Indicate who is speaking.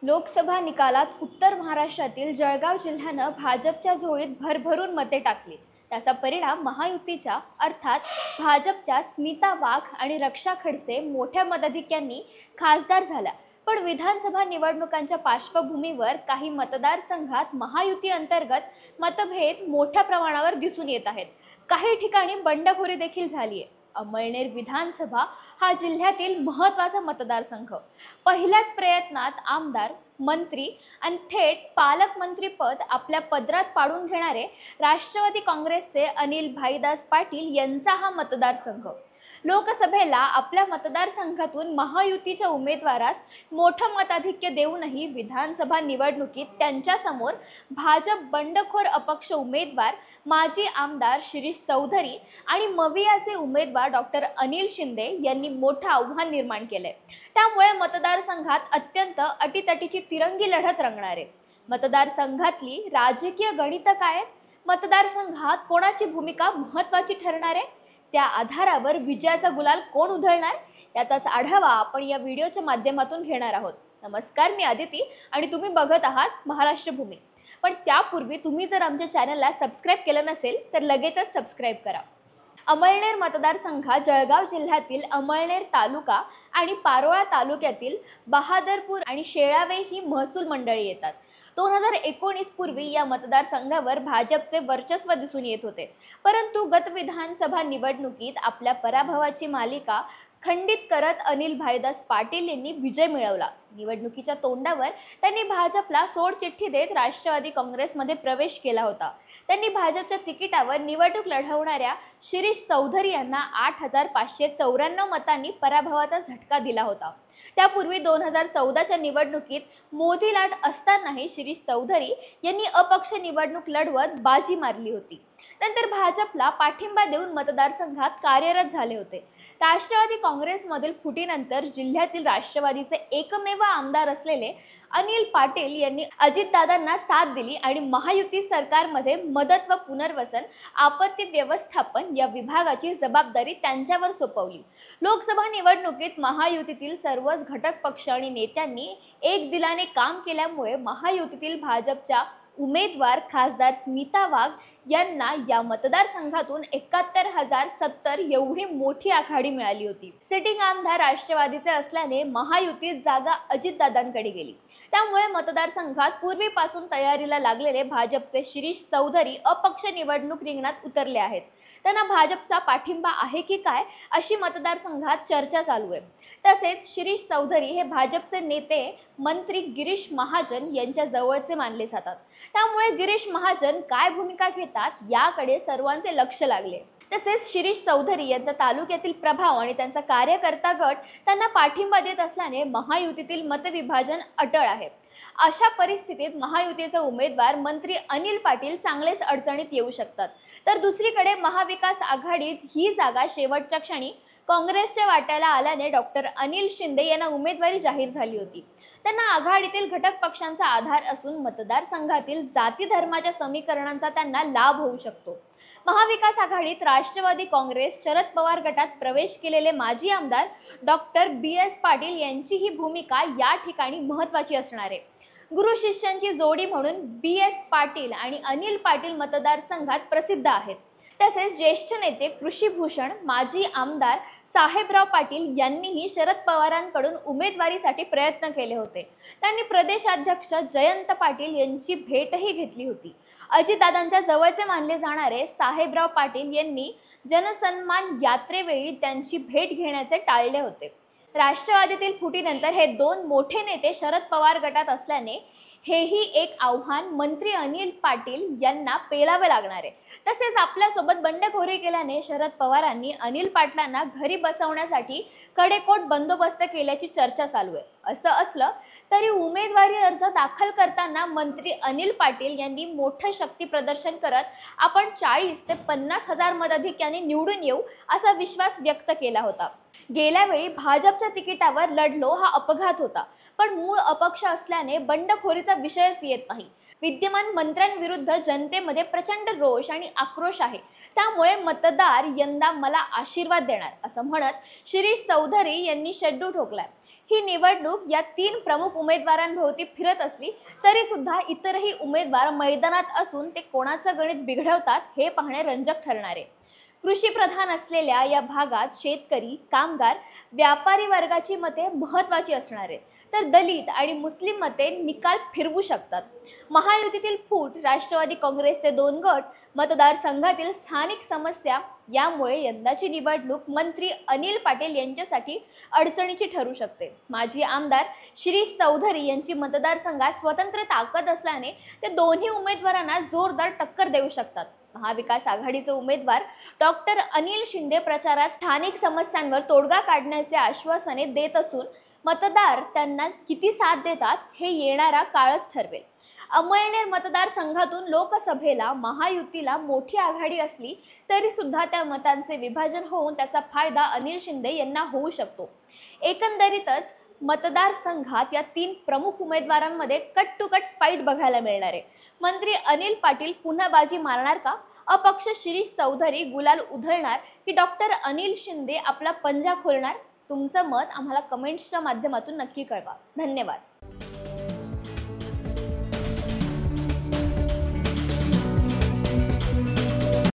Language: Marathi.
Speaker 1: लोकसभा निकालात उत्तर महाराष्ट्रातील जळगाव जिल्ह्यानं भाजपच्या झोळीत भरभरून मते टाकली। त्याचा परिणाम महायुतीच्या अर्थात भाजपच्या स्मिता वाघ आणि रक्षा खडसे मोठ्या मताधिक्यांनी खासदार झाल्या। पण विधानसभा निवडणुकांच्या पार्श्वभूमीवर काही मतदारसंघात महायुती अंतर्गत मतभेद मोठ्या प्रमाणावर दिसून येत आहेत। काही ठिकाणी बंडखोरी देखील झाली आहे। अमळनेर विधानसभा हा जिल्ह्यातील महत्त्वाचा मतदारसंघ। पहिल्याच प्रयत्नात आमदार, मंत्री आणि थेट पालकमंत्री पद आपल्या पदरात पाडून घेणारे राष्ट्रवादी काँग्रेसचे अनिल भाईदास पाटील यांचा हा मतदारसंघ। लोकसभेला आपल्या मतदारसंघातून महायुतीच्या उमेदवारास मोठं मताधिक्य देऊनही विधानसभा निवडणुकीत त्यांच्या समोर भाजप बंडखोर अपक्ष उमेदवार माजी आमदार शिरीष चौधरी आणि मवियाचे उमेदवार डॉक्टर अनिल शिंदे यांनी मोठं आव्हान निर्माण केलंय। त्यामुळे मतदारसंघात अत्यंत अटीतटीची तिरंगी लढत रंगणार आहे। मतदारसंघातली राजकीय गणितं काय आहेत? मतदारसंघात कोणाची भूमिका महत्त्वाची ठरणार आहे? त्या आधारावर विजयाचा गुलाल कोण उधळणार याचाच आढावा आपण या व्हिडिओच्या माध्यमातून घेणार आहोत। नमस्कार, मी आदिती आणि तुम्ही बघत आहात महाराष्ट्र भूमी। पण त्यापूर्वी तुम्ही जर आमच्या चॅनलला सबस्क्राइब केलं नसेल तर लगेचच सबस्क्राइब करा। अमळनेर मतदारसंघात जळगाव जिल्ह्यातील अमळनेर तालुका आणि पारोळा तालुक्यातील बहादरपूर आणि शेळावे ही महसूल मंडळी येतात। 2019 पूर्वी या मतदारसंघावर भाजपचे वर्चस्व दिसून येत होते, परंतु गत विधानसभा निवडणुकीत आपल्या पराभवाची मालिका खंडित करत अनिल भाईदास पाटील यांनी विजय मिळवला। निवडणुकीच्या तोंडावर त्यांनी भाजपला सोडचिठ्ठी देत राष्ट्रवादी काँग्रेसमध्ये प्रवेश केला होता। त्यांनी भाजपच्या तिकिटावर निवडणूक लढवणाऱ्या शिरीष चौधरी यांना 8594 मतांनी पराभवाचा झटका दिला होता। त्यापूर्वी 2014च्या निवडणुकीत मोदी लाट असतानाही शिरीष चौधरी यांनी अपक्ष निवडणूक लढवत बाजी मारली होती। नंतर भाजपला पाठिंबा देऊन मतदारसंघात कार्यरत झाले होते। राष्ट्रवादी काँग्रेसमधील फुटीनंतर जिल्ह्यातील राष्ट्रवादीचे एकमेव आमदार असलेले अनिल पाटील यांनी अजितदादांना साथ दिली आणि महायुती सरकारमध्ये मदत व पुनर्वसन, आपत्ती व्यवस्थापन या विभागाची जबाबदारी त्यांच्यावर सोपवली। लोकसभा निवडणुकीत महायुतीतील सर्वच घटक पक्ष आणि नेत्यांनी एक दिलाने काम केल्यामुळे महायुतीतील भाजपच्या उमेदवार खासदार स्मिता वाघ यांना या मतदारसंघातून 71,070 एवढी मोठी आघाडी मिळाली होती। सिटिंग आमदार राष्ट्रवादीचे असल्याने महायुतीत जागा अजितदादांकडे गेली। त्यामुळे मतदारसंघात पूर्वीपासून तयारीला लागलेले भाजपचे शिरीष चौधरी अपक्ष निवडणूक रिंगणात उतरले आहेत। त्यांना भाजपचा पाठिंबा आहे की काय अशी मतदारसंघात चर्चा चालू आहे। तसेच शिरीष चौधरी हे भाजपचे नेते मंत्री गिरीश महाजन यांच्या जवळचे मानले जातात। त्यामुळे गिरीश महाजन काय भूमिका घेतात याकडे सर्वांचे लक्ष लागले। तसेच शिरीष चौधरी यांचा तालुक्यातील प्रभाव आणि त्यांचा कार्यकर्ता गट त्यांना पाठिंबा देत असल्याने महायुतीतील मतविभाजन अटळ आहे। अशा परिस्थितीत महायुतीचे उमेदवार मंत्री अनिल पाटील चांगलेच अडचणीत येऊ शकतात। तर दुसरीकडे महाविकास आघाडीत ही जागा शेवटच्या क्षणी काँग्रेसच्या वाट्याला आल्याने डॉक्टर अनिल शिंदे यांना उमेदवारी जाहीर झाली होती। त्यांना आघाडीतील घटक पक्षांचा आधार असून मतदारसंघातील जाती धर्माच्या समीकरणांचा त्यांना लाभ होऊ शकतो। महाविकास आघाडीत राष्ट्रवादी काँग्रेस शरद पवार गटात प्रवेश केलेले माजी आमदार डॉक्टर BS पाटील यांची ही भूमिका या ठिकाणी महत्त्वाची असणार आहे। गुरु शिष्यांची जोडी म्हणून BS पाटील आणि अनिल पाटील मतदारसंघात प्रसिद्ध आहेत। तसेच ज्येष्ठ नेते कृषीभूषण माजी आमदार साहेबराव पाटील यांनीही शरद पवारांकडून उमेदवारीसाठी प्रयत्न केले होते। त्यांनी प्रदेशाध्यक्ष जयंत पाटील यांची भेटही घेतली होती। अजितदादांच्या जवळचे मानले जाणारे साहेबराव पाटील यांनी जनसन्मान यात्रेवेळी त्यांची भेट घेण्याचे टाळले होते। राष्ट्रवादीतील फुटीनंतर हे दोन मोठे नेते शरद पवार गटात असल्याने हेही एक आव्हान मंत्री अनिल पाटील यांना पेलावे लागणार आहे। तसेच आपल्यासोबत बंडखोरी केल्याने शरद पवारांनी अनिल पाटलांना घरी बसवण्यासाठी कडेकोट बंदोबस्त केल्याची चर्चा चालू आहे। असं असलं तरी उमेदवारी अर्ज दाखल करताना मंत्री अनिल पाटील यांनी मोठं शक्ती प्रदर्शन करत आपण 40 ते 50,000 मताधिक्याने निवडून येऊ असा विश्वास व्यक्त केला होता। गेल्या वेळी भाजपच्या तिकिटावर लढलो हा अपघात होता, पण मूळ अपक्ष असल्याने बंडखोरीचा विषयच येत नाही। विद्यमान मंत्र्यांविरुद्ध जनतेमध्ये प्रचंड रोष आणि आक्रोश आहे। त्यामुळे मतदार यंदा मला आशीर्वाद देणार असं म्हणत शिरीष चौधरी यांनी शेड्डू ठोकलाय। ही निवडणूक या 3 प्रमुख उमेदवारांभोवती फिरत असली तरी सुद्धा इतरही उमेदवार मैदानात असून ते कोणाचं गणित बिघडवतात हे पाहणे रंजक ठरणार आहे। कृषी प्रधान असलेल्या या भागात शेतकरी, कामगार, व्यापारी वर्गाची मते महत्त्वाची असणार आहेत, तर दलित आणि मुस्लिम मते निकाल फिरवू शकतात। महायुतीतील फूट, राष्ट्रवादी काँग्रेसचे 2 गट, मतदारसंघातील स्थानिक समस्या यामुळे यंदाची निवडणूक मंत्री अनिल पाटील यांच्यासाठी अडचणीची ठरू शकते। माजी आमदार शिरीष चौधरी यांची मतदारसंघात स्वतंत्र ताकद असल्याने ते दोन्ही उमेदवारांना जोरदार टक्कर देऊ शकतात। महाविकास आघाडीचे उमेदवार डॉक्टर अनिल शिंदे प्रचारात स्थानिक समस्यांवर तोडगा काढण्याचे आश्वासने देत असून मतदार त्यांना किती साथ देतात हे येणारा काळच ठरवेल। अमळनेर मतदारसंघातून लोकसभेला महायुतीला मोठी आघाडी असली तरी सुद्धा त्या मतांचे विभाजन होऊन त्याचा फायदा अनिल शिंदे यांना होऊ शकतो। एकंदरीतच मतदारसंघात या 3 प्रमुख उमेदवारांमध्ये कट टू कट फाईट बघायला मिळणार आहे। मंत्री अनिल पाटील पुन्हा बाजी मारणार का? अपक्ष शिरीष चौधरी गुलाल उधळणार की डॉक्टर अनिल शिंदे आपला पंजा खोलणार? तुमचं मत आम्हाला कमेंट्सच्या माध्यमातून नक्की कळवा। धन्यवाद।